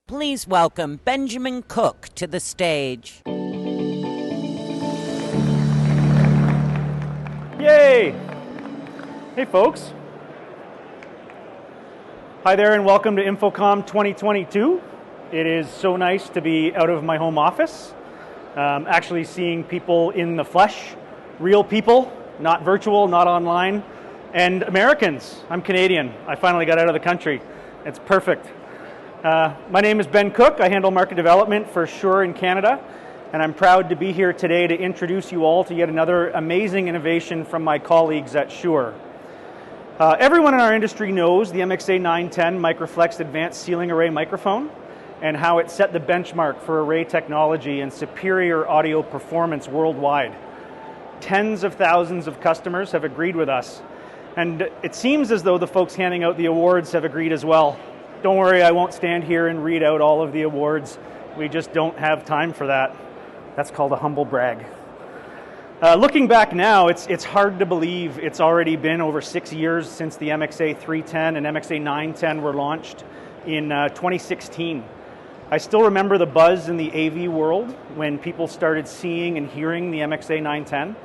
Please welcome Benjamin Cook to the stage. Yay! Hey folks. Hi there and welcome to InfoComm 2022. It is so nice to be out of my home office, actually seeing people in the flesh, real people, not virtual, not online, and Americans. I'm Canadian. I finally got out of the country. It's perfect. My name is Ben Cook. I handle market development for Shure in Canada, and I'm proud to be here today to introduce you all to yet another amazing innovation from my colleagues at Shure. Everyone in our industry knows the MXA920 Microflex Advanced Ceiling Array microphone and how it set the benchmark for array technology and superior audio performance worldwide. Tens of thousands of customers have agreed with us, and it seems as though the folks handing out the awards have agreed as well. Don't worry, I won't stand here and read out all of the awards. We just don't have time for that. That's called a humble brag. Looking back now, it's hard to believe it's already been over 6 years since the MXA310 and MXA920 were launched in 2016. I still remember the buzz in the AV world when people started seeing and hearing the MXA920.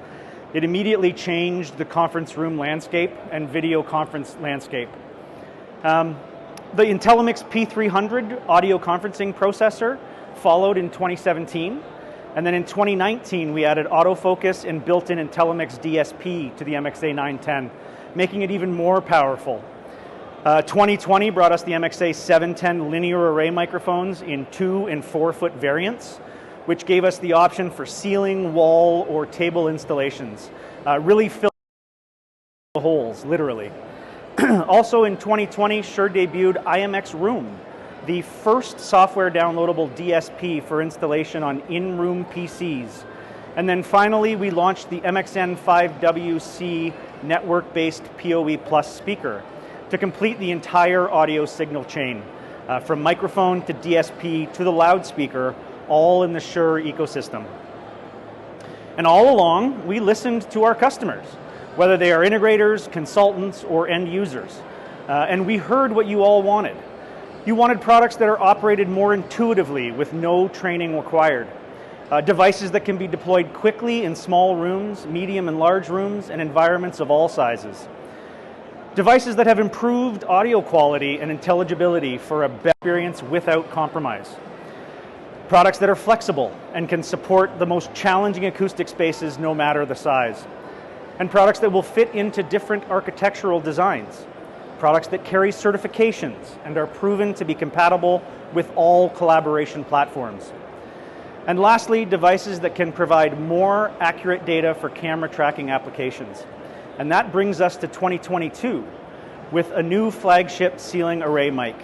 It immediately changed the conference room landscape and video conference landscape. The IntelliMix P300 audio conferencing processor followed in 2017, and then in 2019 we added autofocus and built-in IntelliMix DSP to the MXA920, making it even more powerful. 2020 brought us the MXA710 linear array microphones in 2 and 4 foot variants, which gave us the option for ceiling, wall, or table installations, really filling the holes, literally. Also in 2020, Shure debuted IMX Room, the first software downloadable DSP for installation on in-room PCs. And then finally, we launched the MXN5WC network-based PoE Plus speaker to complete the entire audio signal chain, from microphone to DSP to the loudspeaker, all in the Shure ecosystem. And all along, we listened to our customers, whether they are integrators, consultants, or end users. And we heard what you all wanted. You wanted products that are operated more intuitively with no training required. Devices that can be deployed quickly in small rooms, medium and large rooms, and environments of all sizes. Devices that have improved audio quality and intelligibility for a better experience without compromise. Products that are flexible and can support the most challenging acoustic spaces no matter the size. And products that will fit into different architectural designs. Products that carry certifications and are proven to be compatible with all collaboration platforms. And lastly, devices that can provide more accurate data for camera tracking applications. And that brings us to 2022 with a new flagship ceiling array mic.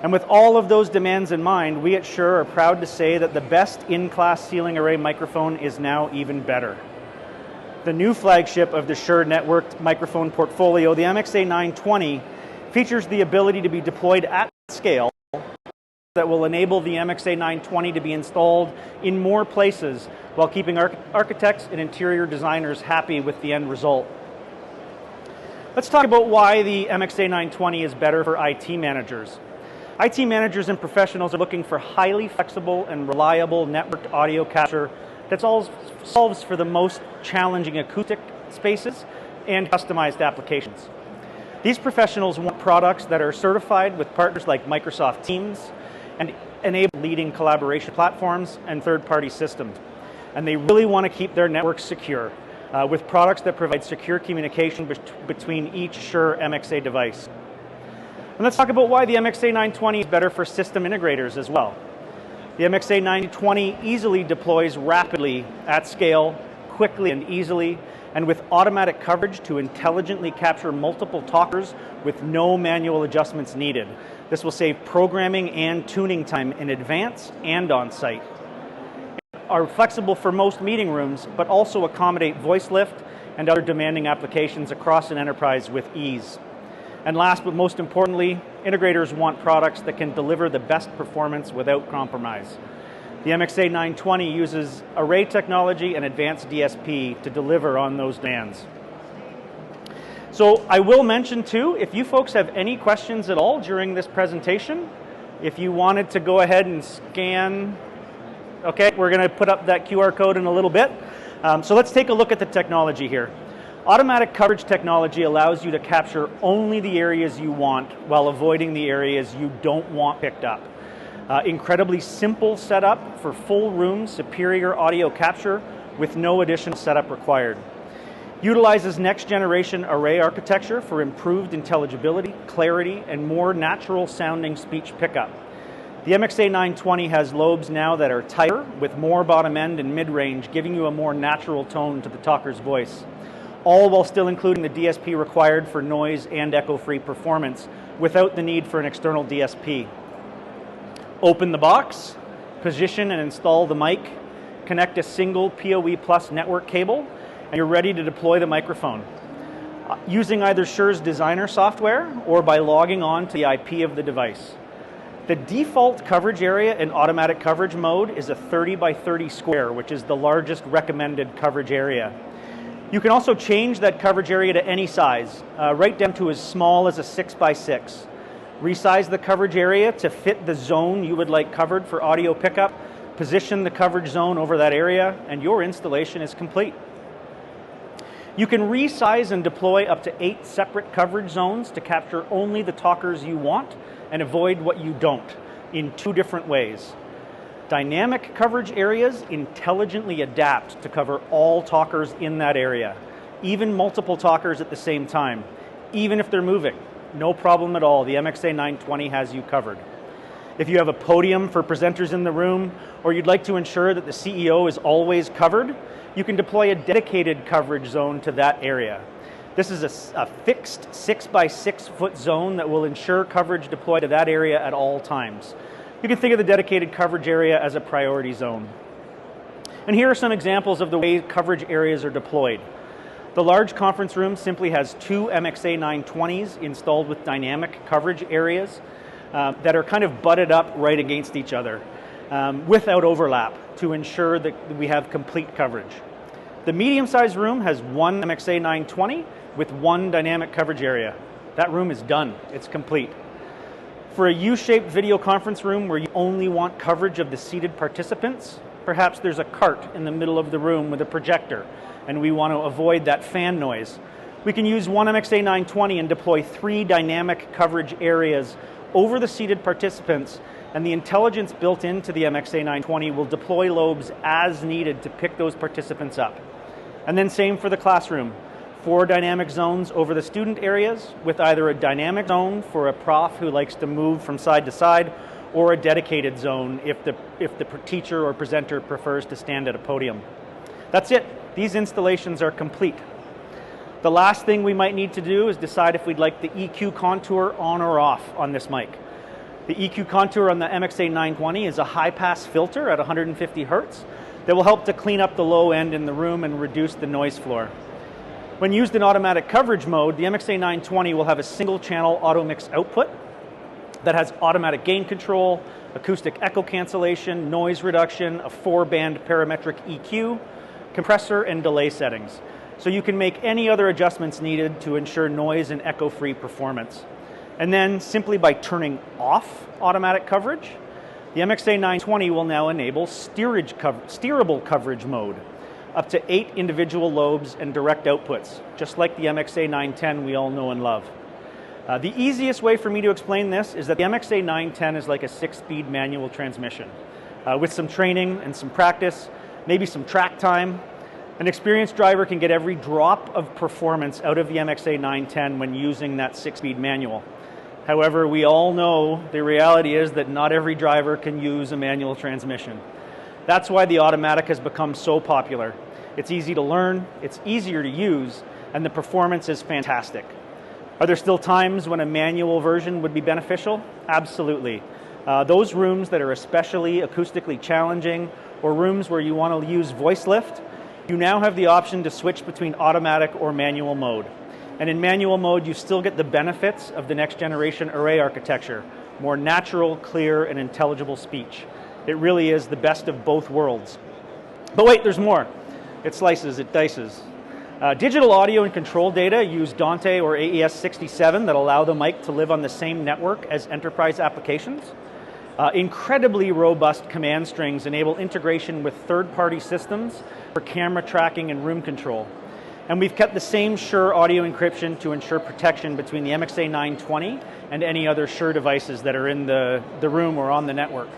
And with all of those demands in mind, we at Shure are proud to say that the best in-class ceiling array microphone is now even better. The new flagship of the Shure networked microphone portfolio, the MXA920, features the ability to be deployed at scale that will enable the MXA920 to be installed in more places while keeping architects and interior designers happy with the end result. Let's talk about why the MXA920 is better for IT managers. IT managers and professionals are looking for highly flexible and reliable networked audio capture that solves for the most challenging acoustic spaces and customized applications. These professionals want products that are certified with partners like Microsoft Teams and enable leading collaboration platforms and third-party systems. And they really want to keep their networks secure with products that provide secure communication between each Shure MXA device. And let's talk about why the MXA920 is better for system integrators as well. The MXA920 easily deploys rapidly at scale, quickly and easily, and with automatic coverage to intelligently capture multiple talkers with no manual adjustments needed. This will save programming and tuning time in advance and on site. Are flexible for most meeting rooms, but also accommodate voice lift and other demanding applications across an enterprise with ease. And last but most importantly, integrators want products that can deliver the best performance without compromise. The MXA920 uses array technology and advanced DSP to deliver on those demands. So I will mention too, if you folks have any questions at all during this presentation, If you wanted to go ahead and scan, okay, we're going to put up that QR code in a little bit. So let's take a look at the technology here. Automatic coverage technology allows you to capture only the areas you want while avoiding the areas you don't want picked up. Incredibly simple setup for full room superior audio capture with no additional setup required. Utilizes next generation array architecture for improved intelligibility, clarity, and more natural sounding speech pickup. The MXA920 has lobes now that are tighter with more bottom end and mid-range, giving you a more natural tone to the talker's voice, all while still including the DSP required for noise and echo-free performance without the need for an external DSP. Open the box, position and install the mic, connect a single PoE Plus network cable, and you're ready to deploy the microphone. Using either Shure's designer software or by logging on to the IP of the device. The default coverage area in automatic coverage mode is a 30 by 30 square, which is the largest recommended coverage area. You can also change that coverage area to any size, right down to as small as a 6 by 6. Resize the coverage area to fit the zone you would like covered for audio pickup, position the coverage zone over that area, and your installation is complete. You can resize and deploy up to 8 separate coverage zones to capture only the talkers you want and avoid what you don't in 2 different ways. Dynamic coverage areas intelligently adapt to cover all talkers in that area, even multiple talkers at the same time, even if they're moving. No problem at all. The MXA920 has you covered. If you have a podium for presenters in the room, or you'd like to ensure that the CEO is always covered, you can deploy a dedicated coverage zone to that area. This is a fixed 6 by 6 foot zone that will ensure coverage deployed to that area at all times. You can think of the dedicated coverage area as a priority zone. And here are some examples of the way coverage areas are deployed. The large conference room simply has 2 MXA920s installed with dynamic coverage areas that are kind of butted up right against each other without overlap to ensure that we have complete coverage. The medium-sized room has 1 MXA920 with 1 dynamic coverage area. That room is done. It's complete. For a U-shaped video conference room where you only want coverage of the seated participants, perhaps there's a cart in the middle of the room with a projector, and we want to avoid that fan noise. We can use 1 MXA920 and deploy 3 dynamic coverage areas over the seated participants, and the intelligence built into the MXA920 will deploy lobes as needed to pick those participants up. And then same for the classroom. 4 dynamic zones over the student areas with either a dynamic zone for a prof who likes to move from side to side, or a dedicated zone if the teacher or presenter prefers to stand at a podium. That's it. These installations are complete. The last thing we might need to do is decide if we'd like the EQ contour on or off on this mic. The EQ contour on the MXA920 is a high-pass filter at 150 Hertz that will help to clean up the low end in the room and reduce the noise floor. When used in automatic coverage mode, the MXA920 will have a single-channel auto mix output that has automatic gain control, acoustic echo cancellation, noise reduction, a 4-band parametric EQ, compressor, and delay settings. So you can make any other adjustments needed to ensure noise and echo-free performance. And then simply by turning off automatic coverage, the MXA920 will now enable steerable coverage mode, up to 8 individual lobes and direct outputs, just like the MXA910 we all know and love. The easiest way for me to explain this is that the MXA910 is like a 6-speed manual transmission. With some training and some practice, maybe some track time, an experienced driver can get every drop of performance out of the MXA910 when using that 6-speed manual. However, we all know the reality is that not every driver can use a manual transmission. That's why the automatic has become so popular. It's easy to learn, it's easier to use, and the performance is fantastic. Are there still times when a manual version would be beneficial? Absolutely. Those rooms that are especially acoustically challenging, or rooms where you want to use voice lift, you now have the option to switch between automatic or manual mode. And in manual mode, you still get the benefits of the next generation array architecture, more natural, clear, and intelligible speech. It really is the best of both worlds. But wait, there's more. It slices, it dices. Digital audio and control data use Dante or AES-67 that allow the mic to live on the same network as enterprise applications. Incredibly robust command strings enable integration with third-party systems for camera tracking and room control. And we've kept the same Shure audio encryption to ensure protection between the MXA920 and any other Shure devices that are in the room or on the network.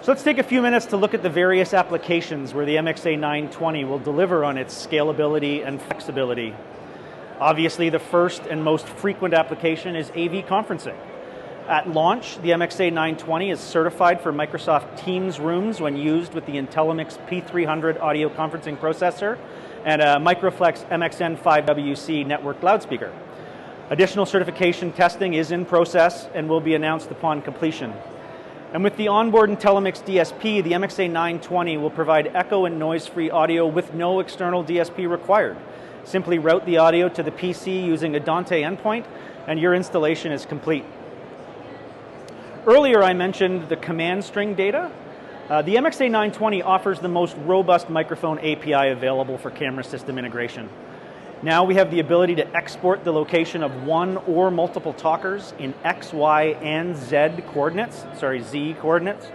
So let's take a few minutes to look at the various applications where the MXA920 will deliver on its scalability and flexibility. Obviously, the first and most frequent application is AV conferencing. At launch, the MXA920 is certified for Microsoft Teams rooms when used with the IntelliMix P300 audio conferencing processor and a Microflex MXN5WC network loudspeaker. Additional certification testing is in process and will be announced upon completion. And with the onboard IntelliMix DSP, the MXA920 will provide echo and noise-free audio with no external DSP required. Simply route the audio to the PC using a Dante endpoint, and your installation is complete. Earlier I mentioned the command string data. The MXA920 offers the most robust microphone API available for camera system integration. Now we have the ability to export the location of one or multiple talkers in X, Y, and Z coordinates, Z coordinates,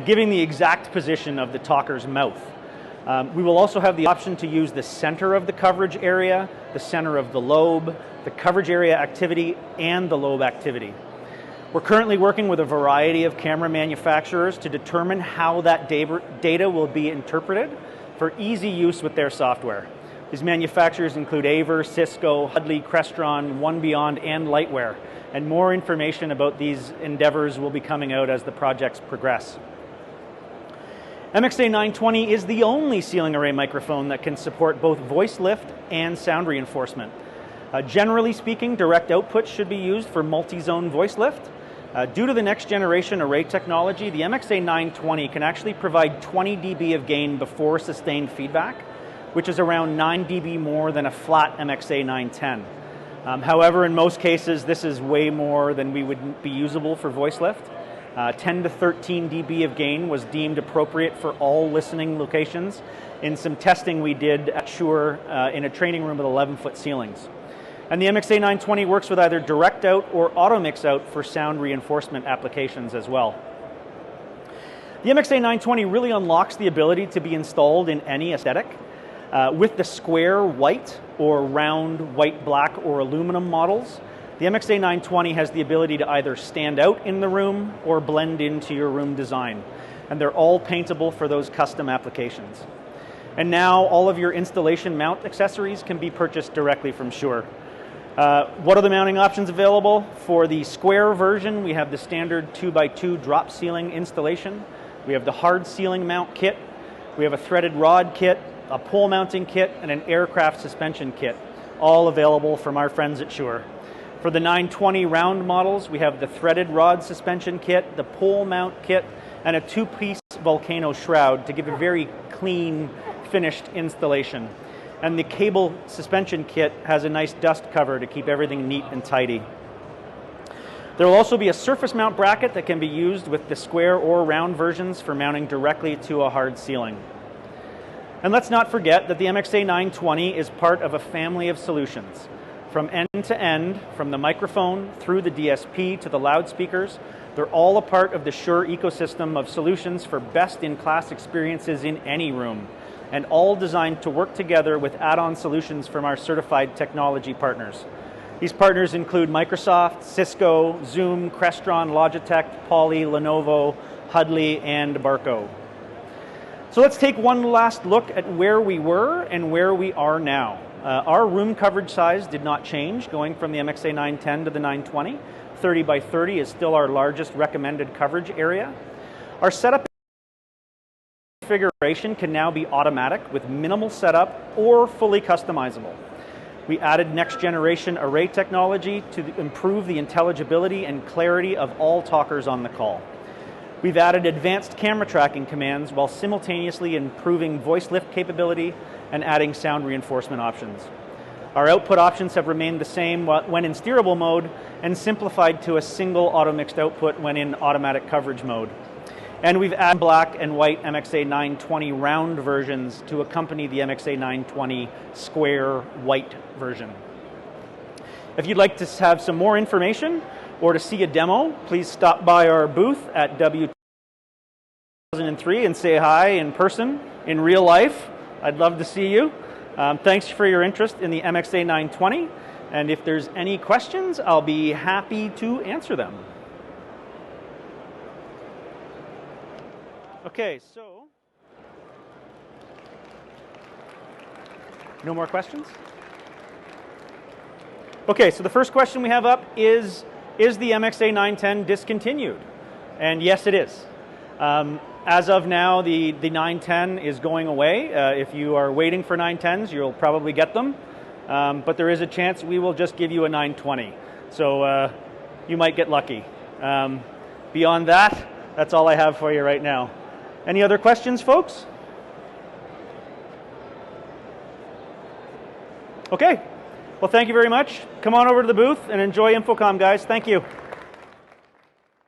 giving the exact position of the talker's mouth. We will also have the option to use the center of the coverage area, the center of the lobe, the coverage area activity, and the lobe activity. We're currently working with a variety of camera manufacturers to determine how that data will be interpreted for easy use with their software. These manufacturers include Aver, Cisco, Hudley, Crestron, One Beyond, and Lightwear. And more information about these endeavors will be coming out as the projects progress. MXA920 is the only ceiling array microphone that can support both voice lift and sound reinforcement. Generally speaking, direct output should be used for multi-zone voice lift. Due to the next generation array technology, the MXA920 can actually provide 20 dB of gain before sustained feedback, which is around 9 dB more than a flat MXA910. However, in most cases, this is way more than we would be usable for voice lift. 10 to 13 dB of gain was deemed appropriate for all listening locations in some testing we did at Shure in a training room with 11-foot ceilings. And the MXA920 works with either direct out or auto mix out for sound reinforcement applications as well. The MXA920 really unlocks the ability to be installed in any aesthetic. With the square white or round white, black, or aluminum models, the MXA920 has the ability to either stand out in the room or blend into your room design. And they're all paintable for those custom applications. And now all of your installation mount accessories can be purchased directly from Shure. What are the mounting options available? For the square version, we have the standard 2x2 drop ceiling installation. We have the hard ceiling mount kit. We have a threaded rod kit, a pole mounting kit, and an aircraft suspension kit, all available from our friends at Shure. For the 920 round models, we have the threaded rod suspension kit, the pole mount kit, and a two-piece volcano shroud to give a very clean, finished installation. And the cable suspension kit has a nice dust cover to keep everything neat and tidy. There will also be a surface mount bracket that can be used with the square or round versions for mounting directly to a hard ceiling. And let's not forget that the MXA920 is part of a family of solutions. From end to end, from the microphone through the DSP to the loudspeakers, they're all a part of the Shure ecosystem of solutions for best-in-class experiences in any room, and all designed to work together with add-on solutions from our certified technology partners. These partners include Microsoft, Cisco, Zoom, Crestron, Logitech, Poly, Lenovo, Hudley, and Barco. So let's take one last look at where we were and where we are now. Our room coverage size did not change, going from the MXA910 to the 920. 30 by 30 is still our largest recommended coverage area. Our setup configuration can now be automatic with minimal setup or fully customizable. We added next generation array technology to improve the intelligibility and clarity of all talkers on the call. We've added advanced camera tracking commands while simultaneously improving voice lift capability and adding sound reinforcement options. Our output options have remained the same when in steerable mode and simplified to a single auto-mixed output when in automatic coverage mode. And we've added black and white MXA920 round versions to accompany the MXA920 square white version. If you'd like to have some more information or to see a demo, please stop by our booth at W2003 and say hi in person, in real life. I'd love to see you. Thanks for your interest in the MXA920, and if there's any questions, I'll be happy to answer them. Okay, so no more questions? Okay, so the first question we have up is the MXA910 discontinued? And yes, it is. As of now, the 910 is going away. If you are waiting for 910s, you'll probably get them. But there is a chance we will just give you a 920. So you might get lucky. Beyond that, that's all I have for you right now. Any other questions, folks? Okay. Well, thank you very much. Come on over to the booth and enjoy InfoComm, guys. Thank you.